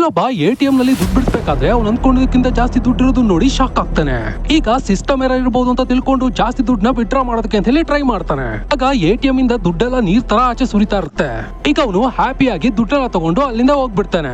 ಇನ್ನೊಬ್ಬ ಎಟಿಎಂ ನಲ್ಲಿ ದುಡ್ಡು ಬಿಡಿಸಬೇಕಾದ್ರೆ ಅವ್ನು ಅಂದ್ಕೊಂಡಿದ್ದಕ್ಕಿಂತ ಜಾಸ್ತಿ ದುಡ್ಡು ಇರೋದು ನೋಡಿ ಶಾಕ್ ಆಗ್ತಾನೆ. ಈಗ ಸಿಸ್ಟಮ್ ಎರರ್ ಇರಬಹುದು ಅಂತ ತಿಳ್ಕೊಂಡು ಜಾಸ್ತಿ ದುಡ್ಡನ್ನ ವಿಡ್ರಾ ಮಾಡೋದಕ್ಕೆ ಅಂತ ಹೇಳಿ ಟ್ರೈ ಮಾಡ್ತಾನೆ. ಆಗ ಎಟಿಎಂ ಇಂದ ದುಡ್ಡೆಲ್ಲ ನೀರ್ ತರ ಆಚೆ ಸುರಿತಾ ಇರುತ್ತೆ. ಈಗ ಅವನು ಹ್ಯಾಪಿಯಾಗಿ ದುಡ್ಡೆಲ್ಲ ತಗೊಂಡು ಅಲ್ಲಿಂದ ಹೋಗ್ಬಿಡ್ತಾನೆ.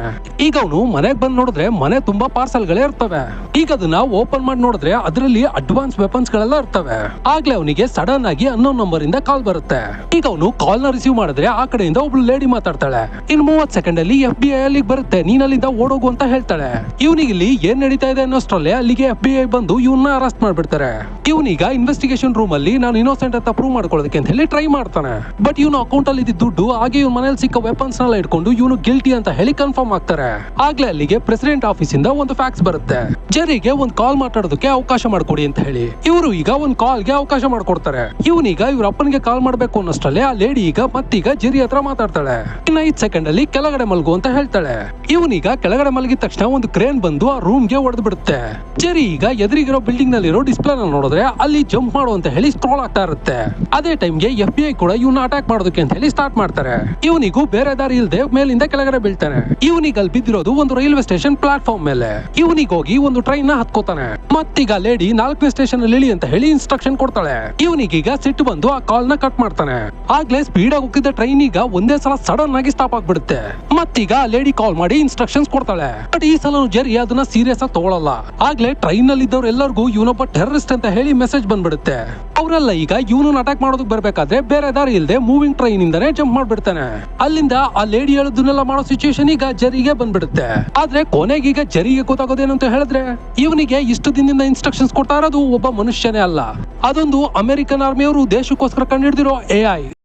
ಈಗ ಅವನು ಮನೆಗ್ ಬಂದ್ ನೋಡಿದ್ರೆ ಮನೆ ತುಂಬಾ ಪಾರ್ಸಲ್ ಗಳೇ ಇರ್ತವೆ. ಈಗ ಅದನ್ನ ಓಪನ್ ಮಾಡಿ ನೋಡಿದ್ರೆ ಅದರಲ್ಲಿ ಅಡ್ವಾನ್ಸ್ ವೆಪನ್ಸ್ ಗಳೆಲ್ಲ ಇರ್ತವೆ. ಆಗ್ಲೇ ಅವನಿಗೆ ಸಡನ್ ಆಗಿ ಅನ್ನೋನ್ ನಂಬರ್ ಇಂದ ಕಾಲ್ ಬರುತ್ತೆ. ಈಗ ಅವನು ಕಾಲ್ ನ ರಿಸೀವ್ ಮಾಡಿದ್ರೆ ಆ ಕಡೆಯಿಂದ ಒಬ್ಳು ಲೇಡಿ ಮಾತಾಡ್ತಾಳೆ. ಇನ್ 30 ಸೆಕೆಂಡ್ ಅಲ್ಲಿ FBI ಅಲ್ಲಿಗೆ ಬರುತ್ತೆ, ನೀನ್ ಅಲ್ಲಿಂದ ಓಡೋಗು ಅಂತ ಹೇಳ್ತಾಳೆ. ಇವನಿಗೆ ಇಲ್ಲಿ ಏನ್ ನಡೀತಾ ಇದೆ ಅನ್ನೋಷ್ಟ್ರಲ್ಲೇ ಅಲ್ಲಿಗೆ FBI ಬಂದು ಇವನ್ನ ಅರೆಸ್ಟ್ ಮಾಡ್ಬಿಡ್ತಾರೆ. ಇವನೀಗ ಇನ್ವೆಸ್ಟಿಗೇಷನ್ ರೂಮ್ ಅಲ್ಲಿ ನಾನು ಇನ್ನೋಸೆಂಟ್ ಅಂತ ಪ್ರೂವ್ ಮಾಡ್ಕೊಳ್ಳೋದಕ್ಕೆ ಅಂತ ಹೇಳಿ ಟ್ರೈ ಮಾಡ್ತಾನೆ. ಬಟ್ ಇವನು ಅಕೌಂಟ್ ಅಲ್ಲಿ ಇದ್ದ ದುಡ್ಡು ಹಾಗೆ ಇವನ್ ಮನೇಲಿ ಸಿಕ್ಕ ವೆಪನ್ಸ್ ನೆಲ್ಲ ಇಟ್ಕೊಂಡು ಇವನು ಗಿಲ್ಟಿ ಅಂತ ಹೇಳಿ ಕನ್ಫರ್ಮ್ ಆಗ್ತಾರೆ. ಆಗ್ಲೇ ಅಲ್ಲಿಗೆ ಪ್ರೆಸಿಡೆಂಟ್ ಆಫೀಸ್ ಇಂದ ಒಂದು ಫ್ಯಾಕ್ಸ್ ಬರುತ್ತೆ. ಜೆರಿಗೆ ಒಂದು ಕಾಲ್ ಮಾತಾಡೋದಕ್ಕೆ ಅವಕಾಶ ಮಾಡ್ಕೊಡಿ ಅಂತ ಹೇಳಿ. ಇವರು ಈಗ ಒಂದು ಕಾಲ್ಗೆ ಅವಕಾಶ ಮಾಡ್ಕೊಡ್ತಾರೆ. ಇವನೀಗ ಇವ್ರ ಅಪ್ಪನಿಗೆ ಕಾಲ್ ಮಾಡ್ಬೇಕು ಅನ್ನೋಷ್ಟಲ್ಲೇ ಆ ಲೇಡಿ ಈಗ ಮತ್ತೀಗ ಜೆರಿ ಹತ್ರ ಮಾತಾಡ್ತಾಳೆ. ಇನ್ನ 5 ಸೆಕೆಂಡ್ ಅಲ್ಲಿ ಕೆಳಗಡೆ ಮಲ್ಗು ಅಂತ ಹೇಳ್ತಾಳೆ. ಇವನೀಗ ಕೆಳಗಡೆ ಮಲಗಿದ ತಕ್ಷಣ ಒಂದು ಕ್ರೇನ್ ಬಂದು ಆ ರೂಮ್ ಗೆ ಹೊಡೆದು ಬಿಡುತ್ತೆ. ಜೆರಿ ಈಗ ಎದುರಿಗಿರೋ ಬಿಲ್ಡಿಂಗ್ ನಲ್ಲಿರೋ ಡಿಸ್ಪ್ಲೇ ನೋಡಿದ್ರೆ ಅಲ್ಲಿ ಜಂಪ್ ಮಾಡು ಅಂತ ಹೇಳಿ ಸ್ಕ್ರೋಲ್ ಆಗ್ತಾ ಇರುತ್ತೆ. ಅದೇ ಟೈಮ್ಗೆ FBI ಕೂಡ ಇವನ್ನ ಅಟ್ಯಾಕ್ ಮಾಡೋದಕ್ಕೆ ಅಂತ ಹೇಳಿ ಸ್ಟಾರ್ಟ್ ಮಾಡ್ತಾರೆ. ಇವನಿಗೂ ಬೇರೆ ದಾರಿ ಇಲ್ಲದೆ ಮೇಲಿಂದ ಕೆಳಗಡೆ ಬೀಳ್ತಾನೆ. ಇವನಿಗೆ ಅಲ್ಲಿ ಬಿದ್ದಿರೋದು ಒಂದು ರೈಲ್ವೆ ಸ್ಟೇಷನ್ ಪ್ಲಾಟ್ಫಾರ್ಮ್ ಮೇಲೆ. ಇವನಿಗೆ ಹೋಗಿ ಒಂದು ಟ್ರೈನ್ ನ ಹತ್ಕೋತಾನೆ. ಮತ್ತೀಗ ಲೇಡಿ 4ನೇ ಸ್ಟೇಷನ್ ಅಲ್ಲಿ ಇಳಿ ಅಂತ ಹೇಳಿ ಇನ್ಸ್ಟ್ರಕ್ಷನ್ ಕೊಡ್ತಾಳೆ. ಇವನಿಗೀಗ ಸಿಟ್ಟು ಬಂದು ಆ ಕಾಲ್ ನ ಕಟ್ ಮಾಡ್ತಾನೆ. ಆಗ್ಲೇ ಸ್ಪೀಡ್ ಆಗಿ ಹೋಗಿದ್ದ ಟ್ರೈನ್ ಈಗ ಒಂದೇ ಸಲ ಸಡನ್ ಆಗಿ ಸ್ಟಾಪ್ ಆಗ್ಬಿಡುತ್ತೆ. ಮತ್ತೀಗ ಲೇಡಿ ಕಾಲ್ ಮಾಡಿ ಇನ್ಸ್ಟ್ರಕ್ಷನ್ಸ್ ಕೊಡ್ತಾಳೆ. ಬಟ್ ಈ ಸಲ ಜೆರಿ ಅದನ್ನ ಸೀರಿಯಸ್ ಆಗಿ ತಗೊಳಲ್ಲ. ಆಗ್ಲೇ ಟ್ರೈನ್ ನಲ್ಲಿ ಇದ್ದವ್ರು ಎಲ್ಲರಿಗೂ ಇವನೊಬ್ಬ ಟೆರರಿಸ್ಟ್ ಅಂತ ಹೇಳಿ ಮೆಸೇಜ್ ಬಂದ್ಬಿಡುತ್ತೆ. ಅವರೆಲ್ಲ ಈಗ ಇವನು ಅಟ್ಯಾಕ್ ಮಾಡೋದಕ್ಕೆ ಬರ್ಬೇಕಾದ್ರೆ ಬೇರೆ ದಾರಿ ಇಲ್ಲದೆ ಮೂವಿಂಗ್ ಟ್ರೈನ್ ಇಂದಾನೆ ಜಂಪ್ ಮಾಡ್ಬಿಡ್ತಾನೆ. ಅಲ್ಲಿಂದ ಆ ಲೇಡಿ ಹೇಳೋದನ್ನೆಲ್ಲ ಮಾಡೋ ಸಿಚುವೇಶನ್ ಈಗ ಜೆರಿಗೆ ಬಂದ್ಬಿಡುತ್ತೆ. ಆದ್ರೆ ಕೊನೆಗೀಗ ಜೆರಿಗೆ ಗೊತ್ತಾಗೋದೇನು ಅಂತ ಹೇಳಿದ್ರೆ ಇವನಿಗೆ ಇಷ್ಟು ದಿನದಿಂದ ಇನ್ಸ್ಟ್ರಕ್ಷನ್ಸ್ ಕೊಡ್ತಾ ಇರೋದು ಒಬ್ಬ ಮನುಷ್ಯನೇ ಅಲ್ಲ, ಅದೊಂದು ಅಮೆರಿಕನ್ ಆರ್ಮಿಯವರು ದೇಶಕ್ಕೋಸ್ಕರ ಕಂಡುಹಿಡಿದಿರೋ AI.